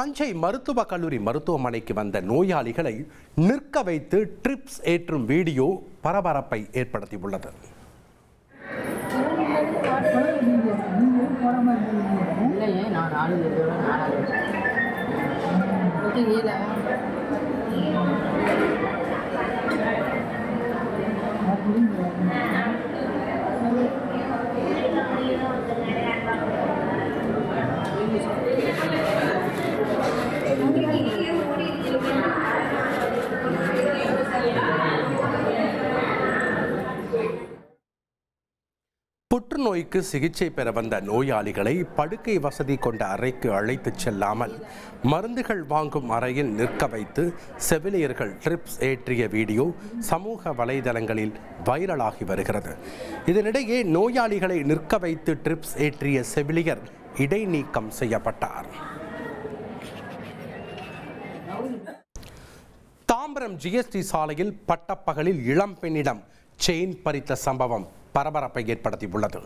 தஞ்சை மருத்துவக் கல்லூரி மருத்துவமனைக்கு வந்த நோயாளிகளை நிற்க வைத்து ட்ரிப்ஸ் ஏற்றும் வீடியோ பரபரப்பை ஏற்படுத்தியுள்ளது. புற்றுநோய்க்கு சிகிச்சை பெற வந்த நோயாளிகளை படுக்கை வசதி கொண்ட அறைக்கு அழைத்துச் செல்லாமல் மருந்துகள் வாங்கும் அறையில் நிற்க வைத்து செவிலியர்கள் ட்ரிப்ஸ் ஏற்றிய வீடியோ சமூக வலைதளங்களில் வைரலாகி வருகிறது. இதனிடையே நோயாளிகளை நிற்க வைத்து ட்ரிப்ஸ் ஏற்றிய செவிலியர் இடைநீக்கம் செய்யப்பட்டார். தாம்பரம் ஜிஎஸ்டி சாலையில் பட்டப்பகலில் இளம்பெண்ணிடம் செயின் பறித்த சம்பவம் பரபரப்பை ஏற்படுத்தியுள்ளது.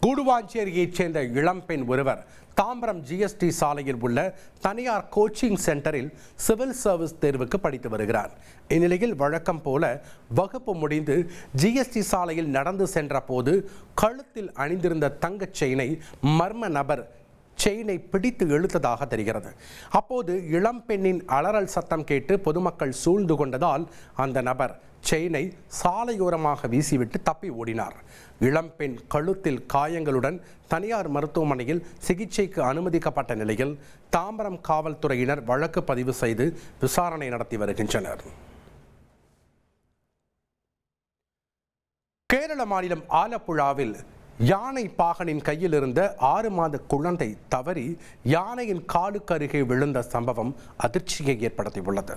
கூடுவாஞ்சேரியைச் சேர்ந்த இளம்பெண் ஒருவர் தாம்பரம் ஜிஎஸ்டி சாலையில் உள்ள தனியார் கோச்சிங் சென்டரில் சிவில் சர்வீஸ் தேர்வுக்கு படித்து வருகிறார். இந்நிலையில் வழக்கம் போல வகுப்பு முடிந்து ஜிஎஸ்டி சாலையில் நடந்து சென்ற போது கழுத்தில் அணிந்திருந்த தங்கச் செயினை மர்ம நபர் செயினை பிடித்து இழுத்ததாக தெரிகிறது. அப்போது இளம்பெண்ணின் அலறல் சத்தம் கேட்டு பொதுமக்கள் சூழ்ந்து கொண்டதால் அந்த நபர் செயினை சாலையோரமாக வீசிவிட்டு தப்பி ஓடினார். இளம்பெண் கழுத்தில் காயங்களுடன் தனியார் மருத்துவமனையில் சிகிச்சைக்கு அனுமதிக்கப்பட்ட நிலையில் தாம்பரம் காவல்துறையினர் வழக்கு பதிவு செய்து விசாரணை நடத்தி வருகின்றனர். கேரள மாநிலம் ஆலப்புழாவில் யானை பாகனின் கையில் இருந்த 6 மாத குழந்தை தவறி யானையின் காலுக்கு அருகே விழுந்த சம்பவம் அதிர்ச்சியை ஏற்படுத்தியுள்ளது.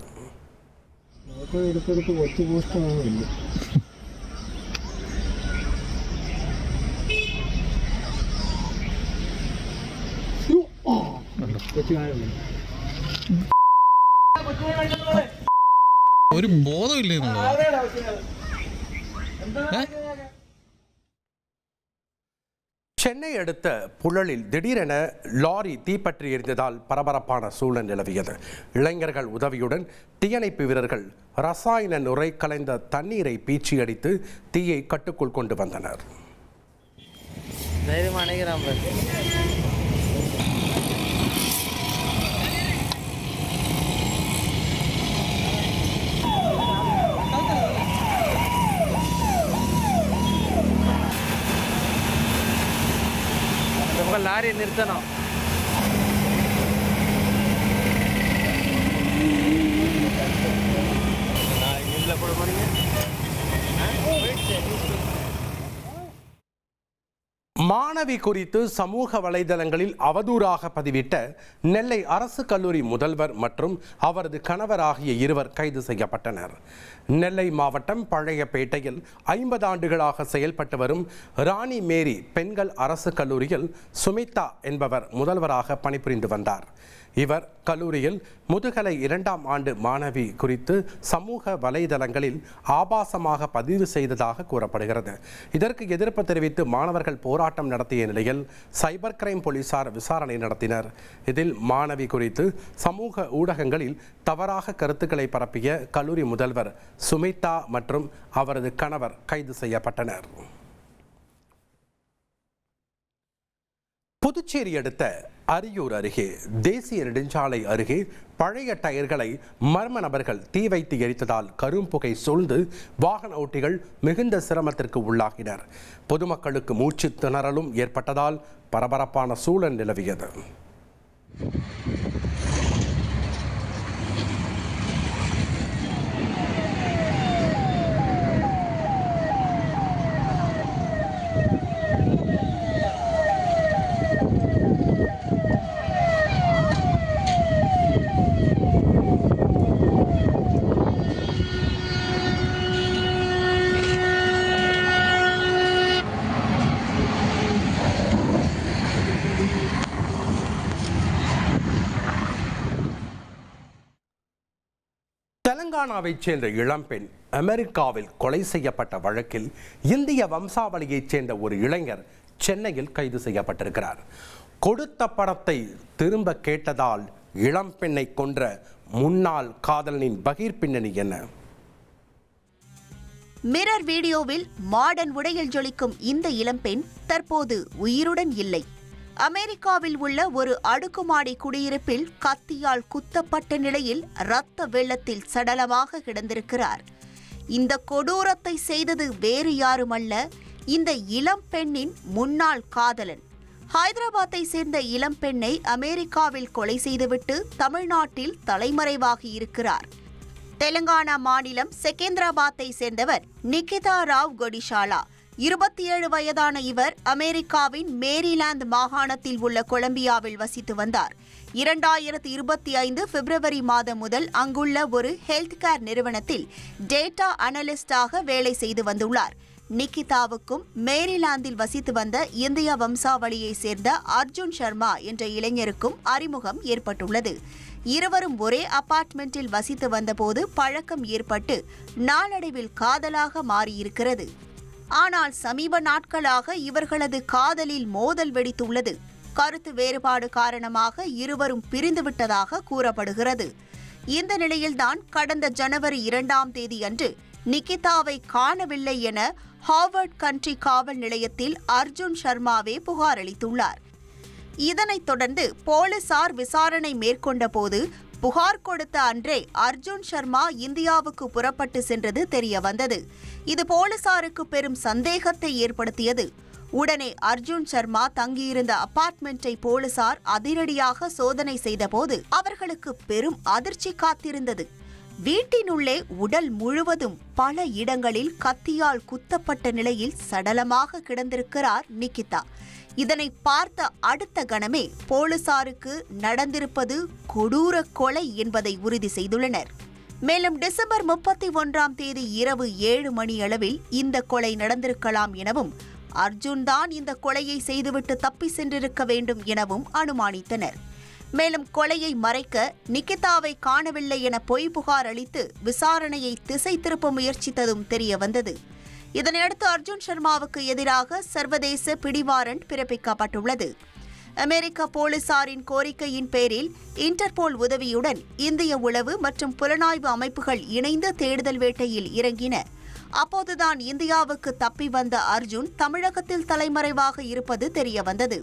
ഒരു ബോധമില്ലേ? சென்னை அடுத்த புழலில் திடீரென லாரி தீப்பற்றி எரிந்ததால் பரபரப்பான சூழல் நிலவியது. இளைஞர்கள் உதவியுடன் தீயணைப்பு வீரர்கள் ரசாயன நுரை கலைந்த தண்ணீரை பீச்சி அடித்து தீயை கட்டுக்குள் கொண்டு வந்தனர். லாரி நிறுத்தணும். மாணவி குறித்து சமூக வலைதளங்களில் அவதூறாக பதிவிட்ட நெல்லை அரசு கல்லூரி முதல்வர் மற்றும் அவரது கணவர் ஆகிய இருவர் கைது செய்யப்பட்டனர். நெல்லை மாவட்டம் பழையப்பேட்டையில் 50 ஆண்டுகளாக செயல்பட்டு வரும் ராணி மேரி பெண்கள் அரசு கல்லூரியில் சுமிதா என்பவர் முதல்வராக பணிபுரிந்து வந்தார். இவர் கல்லூரியில் முதுகலை 2ஆம் ஆண்டு மாணவி குறித்து சமூக வலைதளங்களில் ஆபாசமாக பதிவு செய்ததாக கூறப்படுகிறது. இதற்கு எதிர்ப்பு தெரிவித்து மாணவர்கள் போராட்டம் நடத்திய நிலையில் சைபர் கிரைம் போலீசார் விசாரணை நடத்தினர். இதில் மாணவி குறித்து சமூக ஊடகங்களில் தவறாக கருத்துக்களை பரப்பிய கல்லூரி முதல்வர் சுமிதா மற்றும் அவரது கணவர் கைது செய்யப்பட்டனர். புதுச்சேரி அடுத்த அரியூர் அருகே தேசிய நெடுஞ்சாலை அருகே பழைய டயர்களை மர்ம நபர்கள் தீ வைத்து எரித்ததால் கரும்புகை சூழ்ந்து வாகன ஓட்டிகள் மிகுந்த சிரமத்திற்கு உள்ளாகினர். பொதுமக்களுக்கு மூச்சு திணறலும் ஏற்பட்டதால் பரபரப்பான சூழல் நிலவியது. தெலங்கானாவைச் சேர்ந்த இளம்பெண் அமெரிக்காவில் கொலை செய்யப்பட்ட வழக்கில் இந்திய வம்சாவளியைச் சேர்ந்த ஒரு இளைஞர் சென்னையில் கைது செய்யப்பட்டிருக்கிறார். கொடுத்த பணத்தை திரும்ப கேட்டதால் இளம்பெண்ணை கொன்ற முன்னாள் காதலனின் பகீர் பின்னணி என்ன? மிரர் வீடியோவில் மாடர்ன் உடையில் ஜொலிக்கும் இந்த இளம்பெண் தற்போது உயிருடன் இல்லை. அமெரிக்காவில் உள்ள ஒரு அடுக்குமாடி குடியிருப்பில் கத்தியால் குத்தப்பட்ட நிலையில் இரத்த வெள்ளத்தில் சடலமாக கிடந்திருக்கிறார். இந்த கொடூரத்தை செய்தது வேறு யாருமல்ல, இந்த இளம்பெண்ணின் முன்னாள் காதலன். ஹைதராபாத்தை சேர்ந்த இளம்பெண்ணை அமெரிக்காவில் கொலை செய்துவிட்டு தமிழ்நாட்டில் தலைமறைவாகி இருக்கிறார். தெலங்கானா மாநிலம் செகந்திராபாத்தை சேர்ந்தவர் நிகிதா ராவ் கொடிஷாலா. 27 வயதான இவர் அமெரிக்காவின் மேரிலாந்து மாகாணத்தில் உள்ள கொலம்பியாவில் வசித்து வந்தார். 2025 பிப்ரவரி மாதம் முதல் அங்குள்ள ஒரு ஹெல்த் கேர் நிறுவனத்தில் டேட்டா அனலிஸ்டாக வேலை செய்து வந்துள்ளார். நிகிதாவுக்கும் மேரிலாந்தில் வசித்து வந்த இந்திய வம்சாவளியை சேர்ந்த அர்ஜுன் சர்மா என்ற இளைஞருக்கும் அறிமுகம் ஏற்பட்டுள்ளது. இருவரும் ஒரே அபார்ட்மெண்டில் வசித்து வந்தபோது பழக்கம் ஏற்பட்டு நாளடைவில் காதலாக மாறியிருக்கிறது. ஆனால் சமீப நாட்களாக இவர்களது காதலில் மோதல் வெடித்துள்ளது. கருத்து வேறுபாடு காரணமாக இருவரும் பிரிந்துவிட்டதாக கூறப்படுகிறது. இந்த நிலையில்தான் கடந்த ஜனவரி 2ஆம் தேதி அன்று நிகிதாவை காணவில்லை என ஹார்வர்ட் கண்ட்ரி காவல் நிலையத்தில் அர்ஜுன் சர்மாவே புகார் அளித்துள்ளார். இதனைத் தொடர்ந்து போலீசார் விசாரணை மேற்கொண்ட போது புகார் கொடுத்த அன்றே அர்ஜுன் சர்மா இந்தியாவுக்கு புறப்பட்டு சென்றது தெரிய வந்தது. இது போலீசாருக்கு பெரும் சந்தேகத்தை ஏற்படுத்தியது. உடனே அர்ஜுன் சர்மா தங்கியிருந்த அபார்ட்மெண்டை போலீசார் அதிரடியாக சோதனை செய்தபோது அவர்களுக்கு பெரும் அதிர்ச்சி காத்திருந்தது. வீட்டினுள்ளே உடல் முழுவதும் பல இடங்களில் கத்தியால் குத்தப்பட்ட நிலையில் சடலமாக கிடந்திருக்கிறார் நிகிதா. இதனை பார்த்த அடுத்த கணமே போலீசாருக்கு நடந்திருப்பது கொடூர கொலை என்பதை உறுதி செய்துள்ளனர். மேலும் டிசம்பர் 31ஆம் தேதி இரவு 7 மணியளவில் இந்த கொலை நடந்திருக்கலாம் எனவும் அர்ஜுன் தான் இந்த கொலையை செய்துவிட்டு தப்பி சென்றிருக்க வேண்டும் எனவும் அனுமானித்தனர். மேலும் கொலையை மறைக்க நிகிதாவை காணவில்லை என பொய் புகார் அளித்து விசாரணையை திசை திருப்ப முயற்சித்ததும் தெரிய வந்தது. இதனையடுத்து அர்ஜுன் சர்மாவுக்கு எதிராக சர்வதேச பிடிவாரண்ட் பிறப்பிக்கப்பட்டுள்ளது. அமெரிக்க போலீசாரின் கோரிக்கையின் பேரில் இன்டர்போல் உதவியுடன் இந்திய உளவு மற்றும் புலனாய்வு அமைப்புகள் இணைந்து தேடுதல் வேட்டையில் இறங்கின. அப்போதுதான் இந்தியாவுக்கு தப்பி வந்த அர்ஜுன் தமிழகத்தில் தலைமறைவாக இருப்பது தெரிய வந்தது.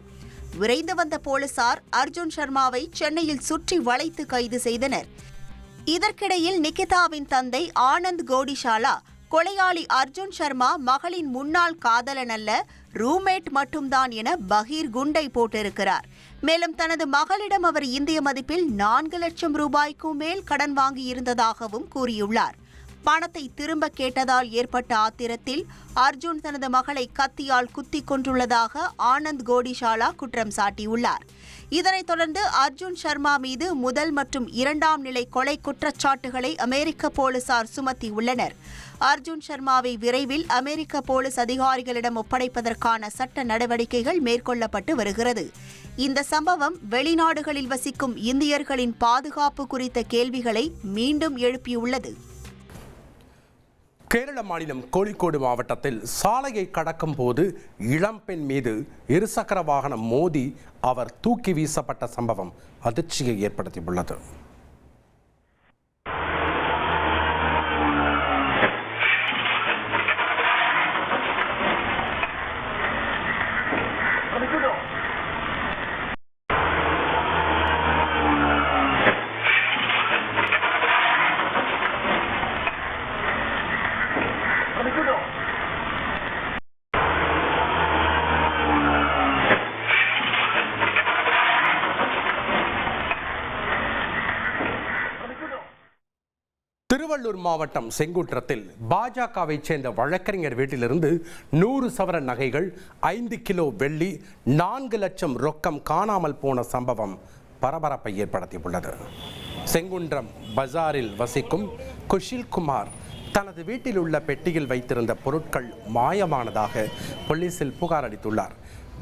விரைந்து வந்த போலீசார் அர்ஜுன் சர்மாவை சென்னையில் சுற்றி வளைத்து கைது செய்தனர். இதற்கிடையில் நிகிதாவின் தந்தை ஆனந்த் கோடிஷாலா கொலையாளி அர்ஜுன் சர்மா மகளின் முன்னாள் காதலன் அல்ல, ரூம்மேட் மட்டும்தான் என பகீர் குண்டை போட்டிருக்கிறார். மேலும் தனது மகளிடம் அவர் இந்திய மதிப்பில் 4 லட்சம் ரூபாய்க்கும் மேல் கடன் வாங்கியிருந்ததாகவும் கூறியுள்ளார். பணத்தை திரும்ப கேட்டதால் ஏற்பட்ட ஆத்திரத்தில் அர்ஜுன் தனது மகளை கத்தியால் குத்திக் கொண்டுள்ளதாக ஆனந்த் கோடிஷாலா குற்றம் சாட்டியுள்ளார். இதனைத் தொடர்ந்து அர்ஜுன் சர்மா மீது முதல் மற்றும் 2ஆம் நிலை கொலை குற்றச்சாட்டுகளை அமெரிக்க போலீசார் சுமத்தியுள்ளனர். அர்ஜுன் சர்மாவை விரைவில் அமெரிக்க போலீஸ் அதிகாரிகளிடம் ஒப்படைப்பதற்கான சட்ட நடவடிக்கைகள் மேற்கொள்ளப்பட்டு வருகிறது. இந்த சம்பவம் வெளிநாடுகளில் வசிக்கும் இந்தியர்களின் பாதுகாப்பு குறித்த கேள்விகளை மீண்டும் எழுப்பியுள்ளது. கேரள மாநிலம் கோழிக்கோடு மாவட்டத்தில் சாலையை கடக்கும் போது இளம்பெண் மீது இருசக்கர வாகனம் மோதி அவர் தூக்கி வீசப்பட்ட சம்பவம் அதிர்ச்சியை ஏற்படுத்தியுள்ளது. திருவள்ளூர் மாவட்டம் செங்குன்றத்தில் பாஜகவை சேர்ந்த வழக்கறிஞர் வீட்டிலிருந்து 100 சவரன் நகைகள், 5 கிலோ வெள்ளி, 4 லட்சம் ரொக்கம் காணாமல் போன சம்பவம் பரபரப்பை ஏற்படுத்தியுள்ளது. செங்குன்றம் பஜாரில் வசிக்கும் குஷில்குமார் தனது வீட்டில் உள்ள பெட்டியில் வைத்திருந்த பொருட்கள் மாயமானதாக போலீசில் புகார் அளித்துள்ளார்.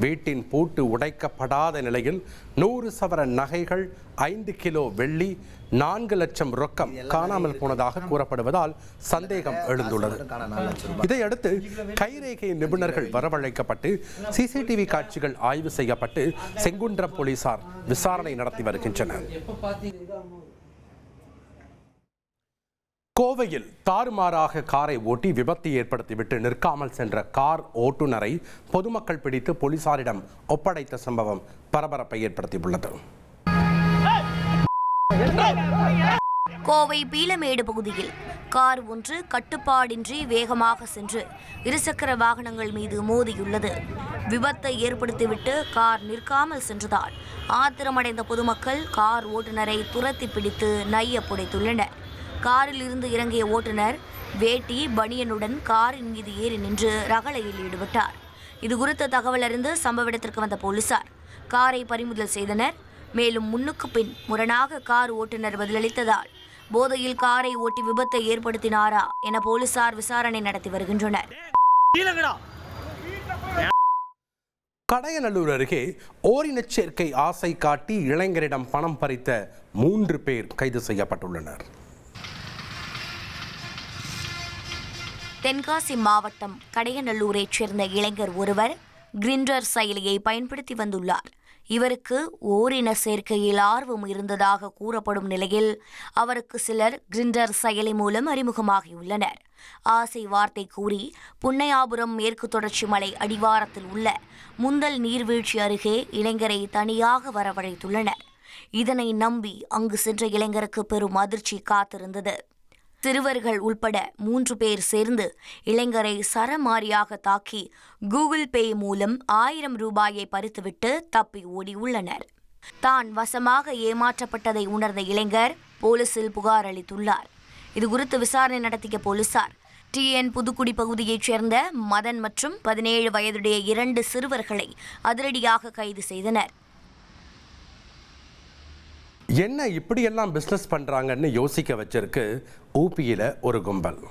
வீட்டின் பூட்டு உடைக்கப்படாத நிலையில் 100 சவரன் நகைகள், 5 கிலோ வெள்ளி, 4 லட்சம் ரொக்கம் காணாமல் போனதாக கூறப்படுவதால் சந்தேகம் எழுந்துள்ளது. இதையடுத்து கைரேகை நிபுணர்கள் வரவழைக்கப்பட்டு சிசிடிவி காட்சிகள் ஆய்வு செய்யப்பட்டு செங்குன்றம் போலீசார் விசாரணை நடத்தி வருகின்றனர். கோவையில் தாறுமாறாக காரை ஓட்டி விபத்து ஏற்படுத்திவிட்டு நிற்காமல் சென்ற கார் ஓட்டுநரை பொதுமக்கள் பிடித்து போலீசாரிடம் ஒப்படைத்த சம்பவம் பரபரப்பை ஏற்படுத்தியுள்ளது. கோவை பீளமேடு பகுதியில் கார் ஒன்று கட்டுப்பாடின்றி வேகமாக சென்று இருசக்கர வாகனங்கள் மீது மோதியுள்ளது. விபத்தை ஏற்படுத்திவிட்டு கார் நிற்காமல் சென்றதால் ஆத்திரமடைந்த பொதுமக்கள் கார் ஓட்டுநரை துரத்தி பிடித்து நைய புடைத்துள்ளனர். காரில் இருந்து இறங்கிய ஓட்டுநர் வேட்டி பனியனுடன் காரின் மீது ஏறி நின்று ரகளையில் ஈடுபட்டார். இதுகுறித்த தகவல் அறிந்து சம்பவ இடத்திற்கு வந்த போலீசார் காரை பறிமுதல் செய்தனர். மேலும் முன்னுக்கு பின் முரணாக கார் ஓட்டுநர் பதிலளித்ததால் போதையில் காரை ஓட்டி விபத்தை ஏற்படுத்தினாரா என போலீசார் விசாரணை நடத்தி வருகின்றனர். கடையநல்லூர் அருகே ஓரினச் சேர்க்கை ஆசை காட்டி இளைஞரிடம் பணம் பறித்த 3 பேர் கைது செய்யப்பட்டுள்ளனர். தென்காசி மாவட்டம் கடையநல்லூரைச் சேர்ந்த இளைஞர் ஒருவர் கிரிண்டர் செயலியை பயன்படுத்தி வந்துள்ளார். இவருக்கு ஓரின சேர்க்கையில் ஆர்வம் இருந்ததாக கூறப்படும் நிலையில் அவருக்கு சிலர் கிரிண்டர் செயலி மூலம் அறிமுகமாகியுள்ளனர். ஆசை வார்த்தை கூறி புன்னையாபுரம் மேற்கு தொடர்ச்சி மலை அடிவாரத்தில் உள்ள முந்தல் நீர்வீழ்ச்சி அருகே இளைஞரை தனியாக வரவழைத்துள்ளனர். இதனை நம்பி அங்கு சென்ற இளைஞருக்கு பெரும் அதிர்ச்சி காத்திருந்தது. சிறுவர்கள் உள்பட 3 பேர் சேர்ந்து இளைஞரை சரமாரியாக தாக்கி கூகுள் பே மூலம் 1000 ரூபாயை பறித்துவிட்டு தப்பி ஓடியுள்ளனர். தான் வசமாக ஏமாற்றப்பட்டதை உணர்ந்த இளைஞர் போலீசில் புகார் அளித்துள்ளார். இதுகுறித்து விசாரணை நடத்திய போலீசார் TN புதுக்குடி பகுதியைச் சேர்ந்த மதன் மற்றும் 17 வயதுடைய 2 சிறுவர்களை அதிரடியாக கைது செய்தனர். என்ன இப்படியெல்லாம் பிஸ்னஸ் பண்ணுறாங்கன்னு யோசிக்க வச்சிருக்கு ஊபியில் ஒரு கும்பல்.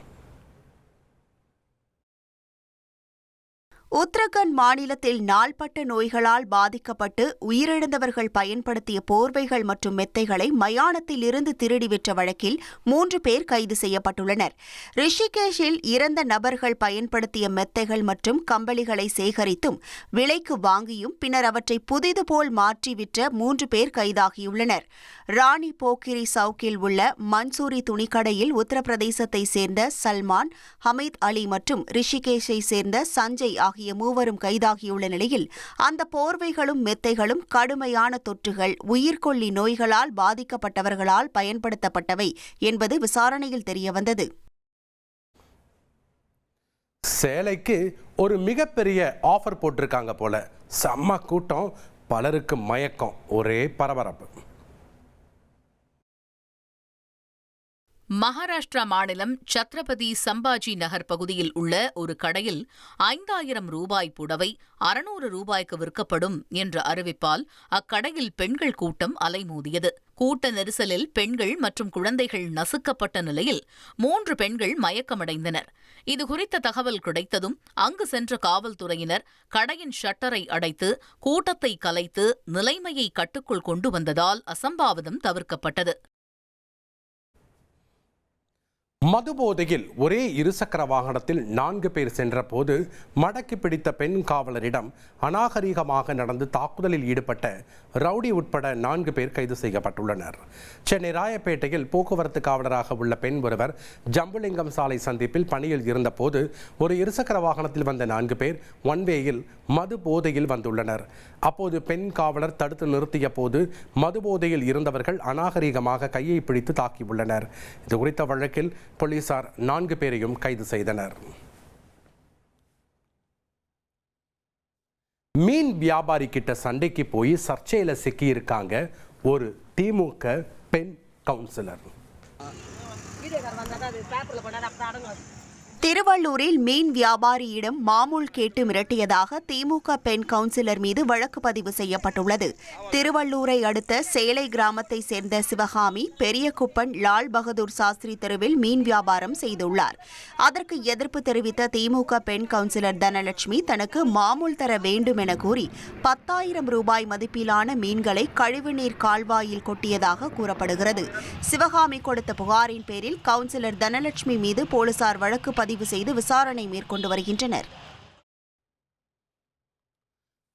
உத்தரகண்ட் மாநிலத்தில் நாள்பட்ட நோய்களால் பாதிக்கப்பட்டு உயிரிழந்தவர்கள் பயன்படுத்திய போர்வைகள் மற்றும் மெத்தைகளை மயானத்தில் இருந்து திருடி விற்ற வழக்கில் 3 பேர் கைது செய்யப்பட்டுள்ளனர். ரிஷிகேஷில் இறந்த நபர்கள் பயன்படுத்திய மெத்தைகள் மற்றும் கம்பளிகளை சேகரித்தும் விலைக்கு வாங்கியும் பின்னர் அவற்றை புதிது போல் மாற்றி விற்ற 3 பேர் கைதாகியுள்ளனர். ராணி போக்கிரி சவுக்கில் உள்ள மன்சூரி துணிக்கடையில் உத்தரப்பிரதேசத்தை சேர்ந்த சல்மான், ஹமீத் அலி மற்றும் ரிஷிகேஷை சேர்ந்த சஞ்சய் ஆகிய மூவரும் கைதாகியுள்ள நிலையில் அந்த போர்வைகளும் மெத்தைகளும் கடுமையான தொற்றுகள், உயிர்கொல்லி நோய்களால் பாதிக்கப்பட்டவர்களால் பயன்படுத்தப்பட்டவை என்பது விசாரணையில் தெரியவந்தது. சேலைக்கு ஒரு மிகப்பெரிய ஆஃபர் போட்டிருக்காங்க போல. செம்ம கூட்டம், பலருக்கு மயக்கம், ஒரே பரபரப்பு. மகாராஷ்டிரா மாநிலம் சத்ரபதி சம்பாஜி நகர் பகுதியில் உள்ள ஒரு கடையில் 5000 ரூபாய் புடவை 600 ரூபாய்க்கு விற்கப்படும் என்ற அறிவிப்பால் அக்கடையில் பெண்கள் கூட்டம் அலைமோதியது. கூட்ட நெரிசலில் பெண்கள் மற்றும் குழந்தைகள் நசுக்கப்பட்ட நிலையில் 3 பெண்கள் மயக்கமடைந்தனர். இதுகுறித்த தகவல் கிடைத்ததும் அங்கு சென்ற காவல்துறையினர் கடையின் ஷட்டரை அடைத்து கூட்டத்தை கலைத்து நிலைமையை கட்டுக்குள் கொண்டு வந்ததால் அசம்பாவிதம் தவிர்க்கப்பட்டது. மதுபோதையில் ஒரே இருசக்கர வாகனத்தில் 4 பேர் சென்றபோது மடக்கி பிடித்த பெண் காவலரிடம் அநாகரீகமாக நடந்து தாக்குதலில் ஈடுபட்ட ரவுடி உட்பட 4 பேர் கைது செய்யப்பட்டுள்ளனர். சென்னை ராயப்பேட்டையில் போக்குவரத்து காவலராக உள்ள பெண் ஒருவர் ஜம்புலிங்கம் சாலை சந்திப்பில் பணியில் இருந்தபோது ஒரு இருசக்கர வாகனத்தில் வந்த 4 பேர் ஒன்வேயில் மது போதையில் வந்துள்ளனர். அப்போது பெண் காவலர் தடுத்து நிறுத்திய போது மது போதையில் இருந்தவர்கள் அநாகரீகமாக கையை பிடித்து தாக்கியுள்ளனர். இது குறித்த வழக்கில் போலீசார் 4 பேரையும் கைது செய்தனர். மீன் வியாபாரி கிட்ட சண்டைக்கு போய் சர்ச்சையில சிக்கியிருக்காங்க ஒரு திமுக பெண் கவுன்சிலர். திருவள்ளூரில் மீன் வியாபாரியிடம் மாமூல் கேட்டு மிரட்டியதாக திமுக பெண் கவுன்சிலர் மீது வழக்கு பதிவு செய்யப்பட்டுள்ளது. திருவள்ளூரை அடுத்த சேலை கிராமத்தை சேர்ந்த சிவகாமி பெரியகுப்பன் லால் பகதூர் சாஸ்திரி தெருவில் மீன் வியாபாரம் செய்துள்ளார். அதற்கு எதிர்ப்பு தெரிவித்த திமுக பெண் கவுன்சிலர் தனலட்சுமி தனக்கு மாமூல் தர வேண்டும் என கூறி 10,000 ரூபாய் மதிப்பிலான மீன்களை கழிவுநீர் கால்வாயில் கொட்டியதாக கூறப்படுகிறது. சிவகாமி கொடுத்த புகாரின் பேரில் கவுன்சிலர் தனலட்சுமி மீது போலீசார் வழக்கு பதிவு செய்து விசாரணை மேற்கொண்டு வருகின்றனர்.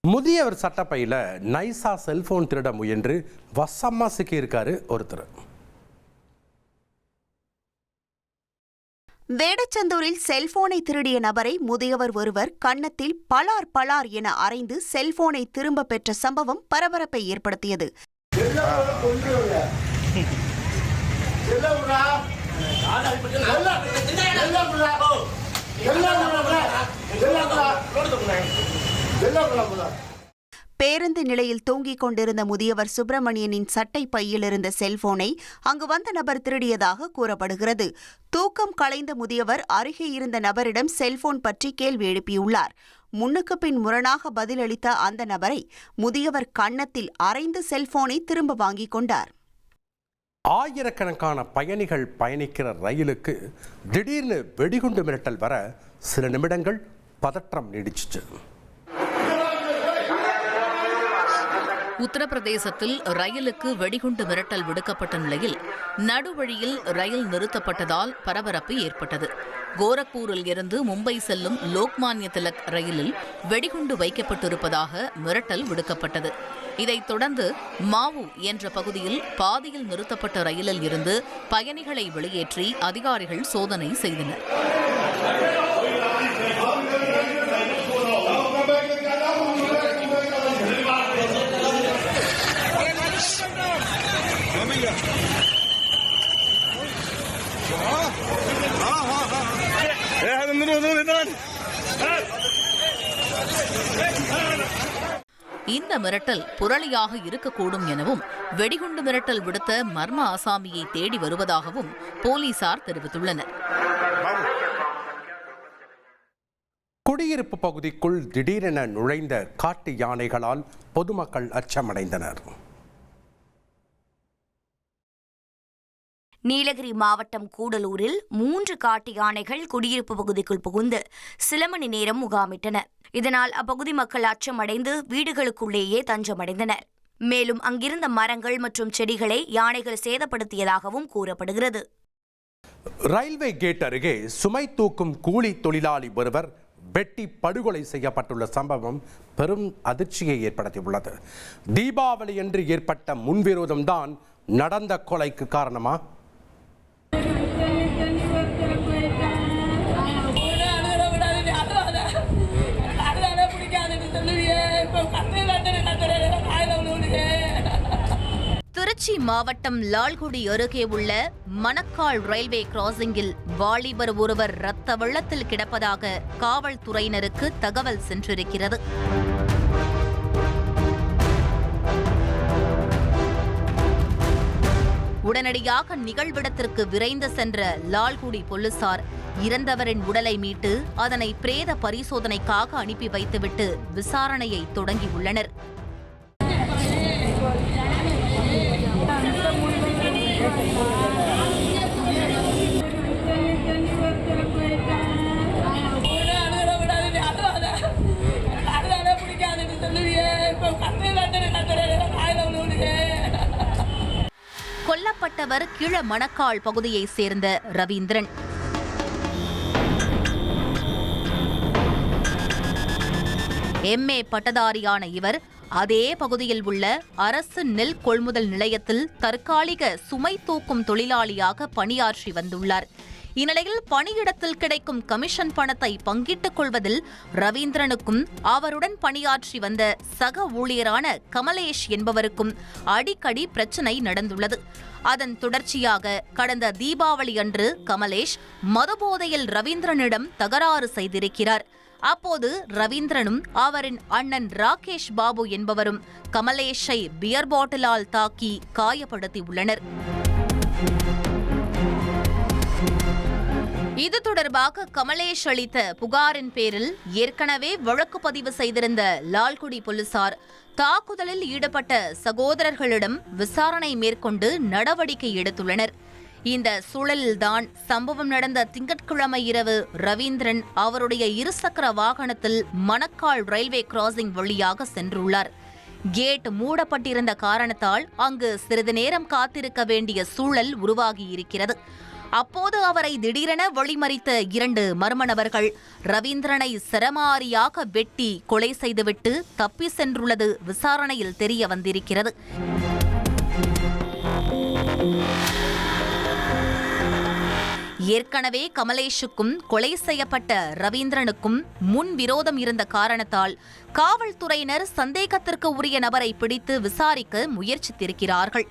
முதியவர் சட்டப்பையில நைசா செல்போன் திருட முயன்று வசமா சிக்கியிருக்காரு ஒருத்தர். வேடச்சந்தூரில் செல்போனை திருடிய நபரை முதியவர் ஒருவர் கன்னத்தில் பலார் பலார் என அறைந்து செல்போனை திரும்ப பெற்ற சம்பவம் பரபரப்பை ஏற்படுத்தியது. பேருந்து நிலையில் தூங்கிக் கொண்டிருந்த முதியவர் சுப்பிரமணியனின் சட்டை பையில் இருந்த செல்போனை அங்கு வந்த நபர் திருடியதாக கூறப்படுகிறது. தூக்கம் களைந்த முதியவர் அருகே இருந்த நபரிடம் செல்போன் பற்றி கேள்வி எழுப்பியுள்ளார். முன்னுக்கு பின் முரணாக பதிலளித்த அந்த நபரை முதியவர் கன்னத்தில் அறைந்து செல்போனை திரும்ப வாங்கிக் கொண்டார். ஆயிரக்கணக்கான பயணிகள் பயணிக்கிற ரயிலுக்கு திடீர்னு வெடிகுண்டு மிரட்டல் வர சில நிமிடங்கள் பதற்றம் நீடிச்சிச்சு. உத்தரப்பிரதேசத்தில் ரயிலுக்கு வெடிகுண்டு மிரட்டல் விடுக்கப்பட்ட நிலையில் நடுவழியில் ரயில் நிறுத்தப்பட்டதால் பரபரப்பு ஏற்பட்டது. கோரக்பூரில் இருந்து மும்பை செல்லும் லோக்மான்ய திலக் ரயிலில் வெடிகுண்டு வைக்கப்பட்டிருப்பதாக மிரட்டல் விடுக்கப்பட்டது. இதைத் தொடர்ந்து மாவு என்ற பகுதியில் பாதியில் நிறுத்தப்பட்ட ரயிலில் இருந்து பயணிகளை வெளியேற்றி அதிகாரிகள் சோதனை செய்தனர். இந்த மிரட்டல் புரளியாக இருக்கக்கூடும் எனவும் வெடிகுண்டு மிரட்டல் விடுத்த மர்ம ஆசாமியை தேடி வருவதாகவும் போலீசார் தெரிவித்துள்ளனர். குடியிருப்பு பகுதிக்குள் திடீரென நுழைந்த காட்டு யானைகளால் பொதுமக்கள் அச்சமடைந்தனர். நீலகிரி மாவட்டம் கூடலூரில் 3 காட்டு யானைகள் குடியிருப்பு பகுதிக்குள் புகுந்து சில மணி நேரம் முகாமிட்டன. இதனால் அப்பகுதி மக்கள் அச்சமடைந்து வீடுகளுக்குள்ளேயே தஞ்சமடைந்தனர். மேலும் அங்கிருந்த மரங்கள் மற்றும் செடிகளை யானைகள் சேதப்படுத்தியதாகவும் கூறப்படுகிறது. ரயில்வே கேட் அருகே சுமை தூக்கும் கூலி தொழிலாளி ஒருவர் வெட்டி படுகொலை செய்யப்பட்டுள்ள சம்பவம் பெரும் அதிர்ச்சியை ஏற்படுத்தியுள்ளது. தீபாவளியன்று ஏற்பட்ட முன்விரோதம்தான் நடந்த கொலைக்கு காரணமா? திருச்சி மாவட்டம் லால்குடி அருகே உள்ள மணக்கால் ரயில்வே கிராசிங்கில் வாலிபர் ஒருவர் இரத்த வெள்ளத்தில் கிடப்பதாக காவல்துறையினருக்கு தகவல் சென்றிருக்கிறது. உடனடியாக நிகழ்விடத்திற்கு விரைந்து சென்ற லால்குடி போலீசார் இறந்தவரின் உடலை மீட்டு அதனை பிரேத பரிசோதனைக்காக அனுப்பி வைத்துவிட்டு விசாரணையை தொடங்கியுள்ளனர். கொல்லப்பட்டவர் கீழ மணக்கால் பகுதியைச் சேர்ந்த ரவீந்திரன். MA பட்டதாரியான இவர் அதே பகுதியில் உள்ள அரசு நெல் கொள்முதல் நிலையத்தில் தற்காலிக சுமை தூக்கும் தொழிலாளியாக பணியாற்றி வந்துள்ளார். இந்நிலையில் பணியிடத்தில் கிடைக்கும் கமிஷன் பணத்தை பங்கிட்டுக் கொள்வதில் ரவீந்திரனுக்கும் அவருடன் பணியாற்றி வந்த சக ஊழியரான கமலேஷ் என்பவருக்கும் அடிக்கடி பிரச்சனை நடந்துள்ளது. அதன் தொடர்ச்சியாக கடந்த தீபாவளி அன்று கமலேஷ் மதுபோதையில் ரவீந்திரனிடம் தகராறு செய்திருக்கிறார். அப்போது ரவீந்திரனும் அவரின் அண்ணன் ராகேஷ் பாபு என்பவரும் கமலேஷை பியர் பாட்டிலால் தாக்கி காயப்படுத்தியுள்ளனர். இது தொடர்பாக கமலேஷ் அளித்த புகாரின் பேரில் ஏற்கனவே வழக்கு பதிவு செய்திருந்த லால்குடி போலீசார் தாக்குதலில் ஈடுபட்ட சகோதரர்களிடம் விசாரணை மேற்கொண்டு நடவடிக்கை எடுத்துள்ளனர். இந்த சூழலில்தான் சம்பவம் நடந்த திங்கட்கிழமை இரவு ரவீந்திரன் அவருடைய இருசக்கர வாகனத்தில் மணக்கால் ரயில்வே கிராசிங் வழியாக சென்றுள்ளார். கேட் மூடப்பட்டிருந்த காரணத்தால் அங்கு சிறிது நேரம் காத்திருக்க வேண்டிய சூழல் உருவாகியிருக்கிறது. அப்போது அவரை திடீரென வழிமறித்த 2 மர்ம நபர்கள் ரவீந்திரனை சரமாரியாக வெட்டி கொலை செய்துவிட்டு தப்பி சென்றுள்ளது விசாரணையில் தெரிய வந்திருக்கிறது. ஏற்கனவே கமலேஷுக்கும் கொலை செய்யப்பட்ட ரவீந்திரனுக்கும் முன் விரோதம் இருந்த காரணத்தால் காவல்துறையினர் சந்தேகத்திற்கு உரிய நபரை பிடித்து விசாரிக்க முயற்சித்திருக்கிறார்கள்.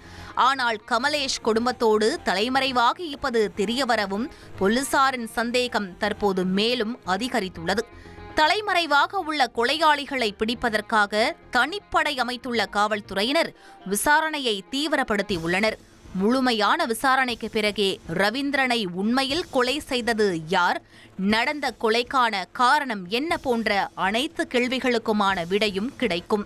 ஆனால் கமலேஷ் குடும்பத்தோடு தலைமறைவாக இருப்பது தெரியவரவும் போலீசாரின் சந்தேகம் தற்போது மேலும் அதிகரித்துள்ளது. தலைமறைவாக உள்ள கொலையாளிகளை பிடிப்பதற்காக தனிப்படை அமைத்துள்ள காவல்துறையினர் விசாரணையை தீவிரப்படுத்தியுள்ளனர். முழுமையான விசாரணைக்கு பிறகே ரவீந்திரனை உண்மையில் கொலை செய்தது யார், நடந்த கொலைக்கான காரணம் என்ன போன்ற அனைத்து கேள்விகளுக்குமான விடையும் கிடைக்கும்.